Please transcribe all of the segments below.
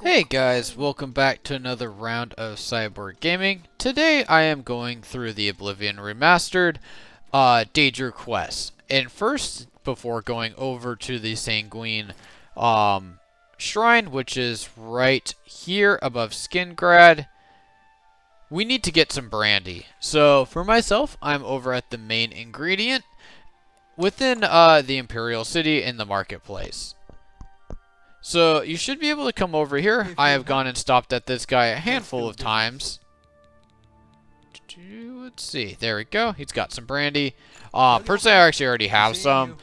Hey guys, welcome back to another round of Cyborg Gaming. Today I am going through the Oblivion Remastered Daedric Quest. And first, before going over to the Sanguine Shrine, which is right here above Skingrad, we need to get some Brandy. So for myself, I'm over at the main ingredient within the Imperial City in the marketplace. So you should be able to come over here. I have gone and stopped at this guy a handful of times. Let's see. There we go. He's got some brandy. Personally, I actually already have some.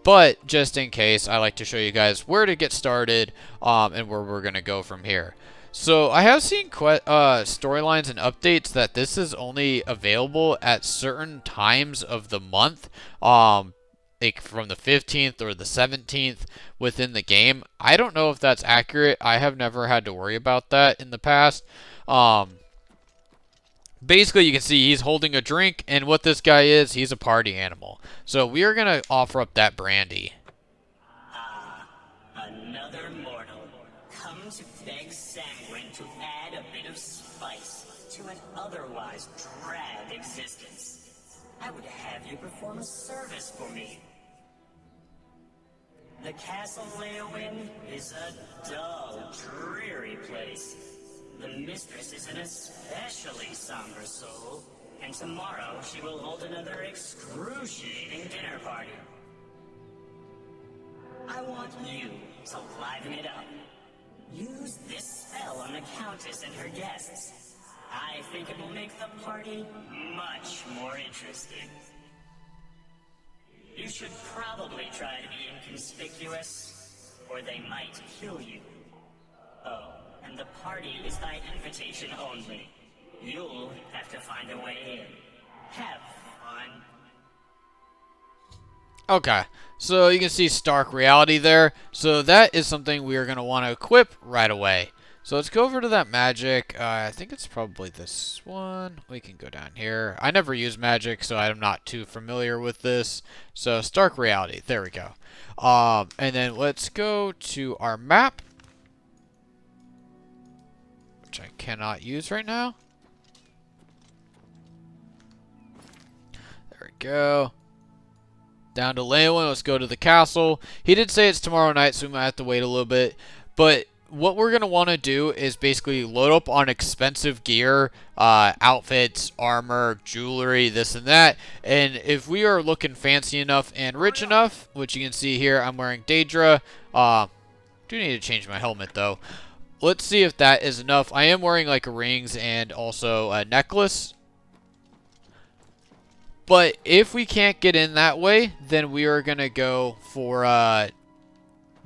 But just in case, I like to show you guys where to get started and where we're going to go from here. So I have seen storylines and updates that this is only available at certain times of the month. Like from the 15th or the 17th within the game. I don't know if that's accurate. I have never had to worry about that in the past. Basically, you can see he's holding a drink, and what this guy is, he's a party animal. So we are going to offer up that brandy. Another mortal. Come to beg Sanguine to add a bit of spice to an otherwise drab existence. I would have you perform a service for me. The castle Leyawiin is a dull, dreary place. The mistress is an especially somber soul, and tomorrow she will hold another excruciating dinner party. I want you to liven it up. Use this spell on the Countess and her guests. I think it will make the party much more interesting. You should probably try to be inconspicuous, or they might kill you. Oh, and the party is by invitation only. You'll have to find a way in. Have fun. Okay, so you can see Stark Reality there. So that is something we are going to want to equip right away. So let's go over to that magic. I think it's probably this one. We can go down here. I never use magic, so I'm not too familiar with this. So Stark Reality. There we go. And then let's go to our map, which I cannot use right now. There we go. Down to Leyawiin. Let's go to the castle. He did say it's tomorrow night, so we might have to wait a little bit. But what we're going to want to do is basically load up on expensive gear, outfits, armor, jewelry, this and that. And if we are looking fancy enough and rich enough, which you can see here, I'm wearing Daedra. Do need to change my helmet, though. Let's see if that is enough. I am wearing like rings and also a necklace. But if we can't get in that way, then we are going to go for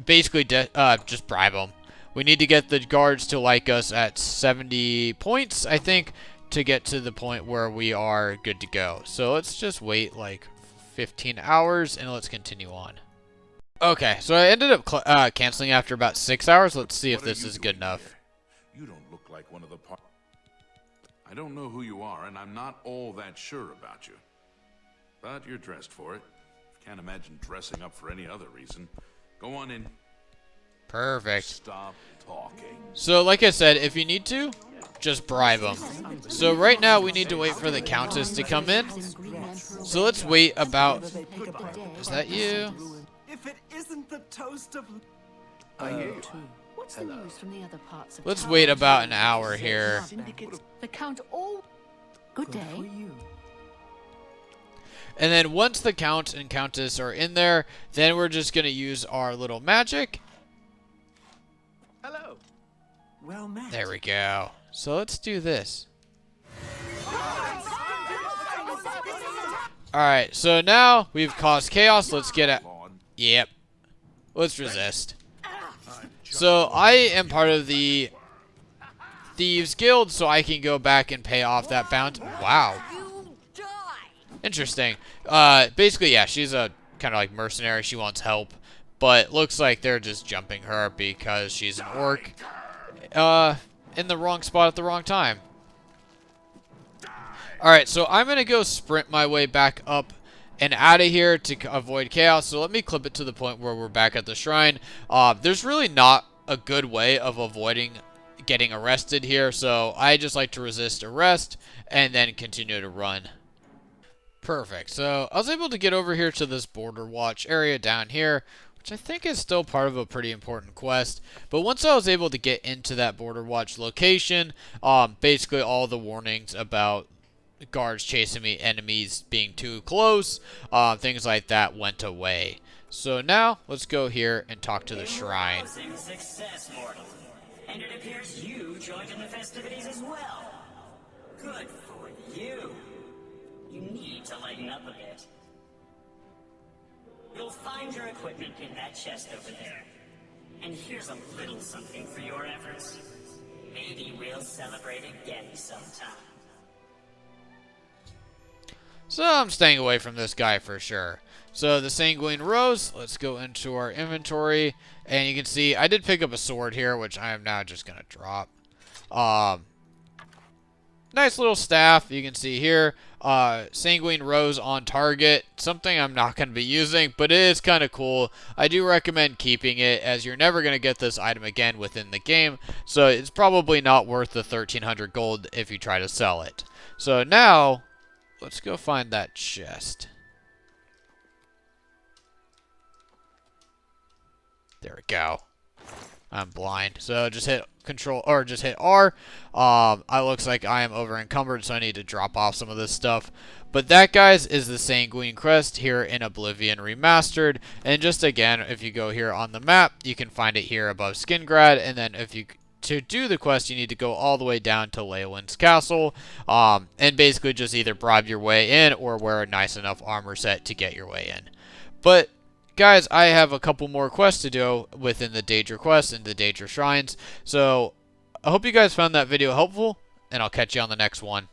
basically just bribe them. We need to get the guards to like us at 70 points, I think, to get to the point where we are good to go. So let's just wait like 15 hours and let's continue on. Okay, so I ended up canceling after about 6 hours. Let's see if this is good enough. You don't look like one of the I don't know who you are, and I'm not all that sure about you. But you're dressed for it. Can't imagine dressing up for any other reason. Go on in. Perfect. Stop talking. So, like I said, if you need to, just bribe them. So right now, we need to wait for the Countess to come in. So let's wait about... Is that you? If it isn't the toast of... What's the news from the other parts of Let's town? wait about an hour here. The Count all... Good day. And then once the Count and Countess are in there, then we're just going to use our little magic. Hello. Well met. There we go. So let's do this. Alright, so now we've caused chaos. Let's get it. Yep. Let's resist. So I am part of the Thieves Guild, so I can go back and pay off that bounty. Wow. Interesting. Basically, yeah, she's a kind of like mercenary. She wants help. But looks like they're just jumping her because she's an orc. In the wrong spot at the wrong time. Alright, so I'm going to go sprint my way back up and out of here to avoid chaos. So let me clip it to the point where we're back at the shrine. There's really not a good way of avoiding getting arrested here, so I just like to resist arrest and then continue to run. Perfect. So I was able to get over here to this border watch area down here, which I think is still part of a pretty important quest. But once I was able to get into that border watch location, basically all the warnings about guards chasing me, enemies being too close, things like that went away. So now let's go here and talk to the shrine. Rousing success, mortal. And it appears you joined in the festivities as well. Good for you. You need to lighten up a bit. You'll find your equipment in that chest over there. And here's a little something for your efforts. Maybe we'll celebrate again sometime. So I'm staying away from this guy for sure. So the Sanguine Rose, let's go into our inventory. And you can see I did pick up a sword here, which I am now just going to drop. Nice little staff, you can see here. Sanguine Rose on target. Something I'm not going to be using, but it is kind of cool. I do recommend keeping it, as you're never going to get this item again within the game. So it's probably not worth the 1,300 gold if you try to sell it. So now, let's go find that chest. There we go. I'm blind, so just hit control or just hit R. I looks like I am over encumbered, so I need to drop off some of this stuff. But that, guys, is the Sanguine Crest here in Oblivion Remastered. And just again, if you go here on the map, you can find it here above Skingrad. And then if you to do the quest, you need to go all the way down to Leyawiin's castle, and basically just either bribe your way in or wear a nice enough armor set to get your way in. But guys, I have a couple more quests to do within the Daedric quests and the Daedric Shrines. So I hope you guys found that video helpful, and I'll catch you on the next one.